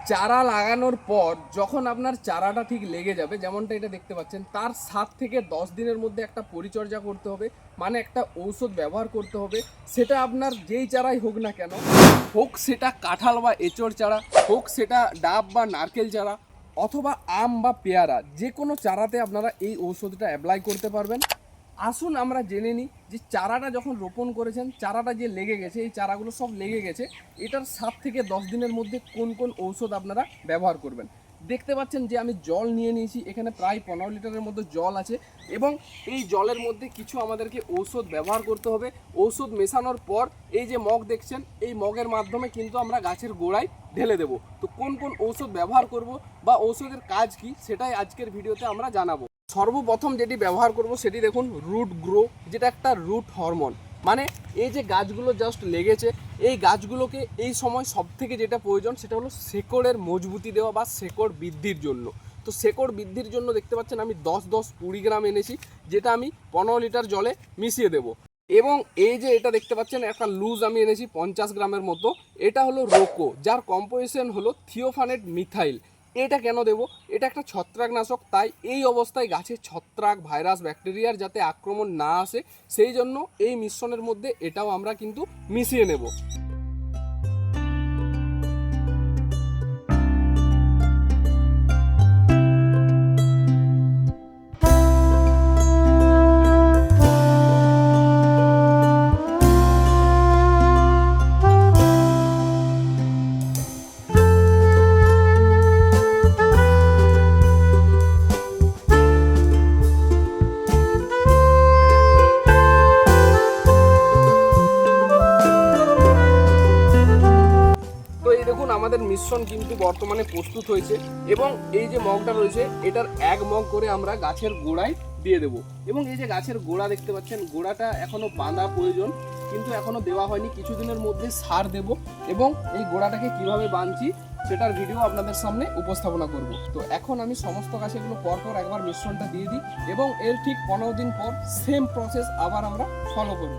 চারা লাগানোর পর যখন আপনার চারাটা ঠিক লেগে যাবে, যেমনটা এটা দেখতে পাচ্ছেন, তার 7 থেকে 10 দিনের মধ্যে একটা পরিচর্যা করতে হবে, মানে একটা ঔষধ ব্যবহার করতে হবে। সেটা আপনার যেই চারাই হোক না কেন, হোক সেটা কাঁঠাল বা এঁচড় চারা, হোক সেটা ডাব বা নারকেল চারা, অথবা আম বা পেয়ারা, যে কোনো চারাতে আপনারা এই ঔষধটা অ্যাপ্লাই করতে পারবেন। আসুন আমরা জেনে নিই যে চারাটা যখন রোপণ করেছেন, চারাটা যে লেগে গেছে, এই চারাগুলো সব লেগে গেছে, এটার 7 থেকে 10 দিনের মধ্যে কোন কোন ঔষধ আপনারা ব্যবহার করবেন। দেখতে পাচ্ছেন যে আমি জল নিয়ে নিয়েছি, এখানে প্রায় 15 লিটারের মধ্যে জল আছে, এবং এই জলের মধ্যে কিছু আমাদেরকে ঔষধ ব্যবহার করতে হবে। ঔষধ মেশানোর পর এই যে মগ দেখছেন, এই মগের মাধ্যমে কিন্তু আমরা গাছের গোড়ায় ঢেলে দেব। তো কোন কোন ঔষধ ব্যবহার করব বা ঔষধের কাজ কি, সেটাই আজকের ভিডিওতে আমরা জানাবো। সর্বপ্রথম যেটি ব্যবহার করব সেটি দেখুন রুট গ্রো, যেটা একটা রুট হরমোন। মানে এই যে গাছগুলো জাস্ট লেগেছে, এই গাছগুলোকে এই সময় সব থেকে যেটা প্রয়োজন সেটা হলো শেকড়ের মজবুতি দেওয়া বা শেকড় বৃদ্ধির জন্য। তো শেকড় বৃদ্ধির জন্য দেখতে পাচ্ছেন আমি 10-20 গ্রাম এনেছি, যেটা আমি 15 লিটার জলে মিশিয়ে দেব। এবং এই যে এটা দেখতে পাচ্ছেন একটা লুজ আমি এনেছি 50 গ্রামের মতো, এটা হলো রোকো, যার কম্পোজিশন হলো থিওফানেট মিথাইল। এটা কেন দেব? এটা একটা ছত্রাকনাশক, তাই এই অবস্থায় গাছের ছত্রাক, ভাইরাস, ব্যাকটেরিয়ার যাতে আক্রমণ না আসে, সেই জন্য এই মিশ্রণের মধ্যে এটাও আমরা কিন্তু মিশিয়ে নেব। তো এই দেখুন আমাদের মিশ্রণ কিন্তু বর্তমানে প্রস্তুত হয়েছে, এবং এই যে মগটা রয়েছে এটার 1 মগ করে আমরা গাছের গোড়ায় দিয়ে দেব। এবং এই যে গাছের গোড়া দেখতে পাচ্ছেন, গোড়াটা এখনো বাঁধা প্রয়োজন, কিন্তু এখনো দেওয়া হয়নি, কিছুদিনের মধ্যে সার দেব, এবং এই গোড়াটাকে কিভাবে বাঁধছি সেটার ভিডিও আপনাদের সামনে উপস্থাপনা করব। তো এখন আমি সমস্ত গাছে এগুলো পরপর একবার মিশ্রণটা দিয়ে দিই, এবং এর ঠিক 15 দিন পর সেম প্রসেস আবার আমরা ফলো করব।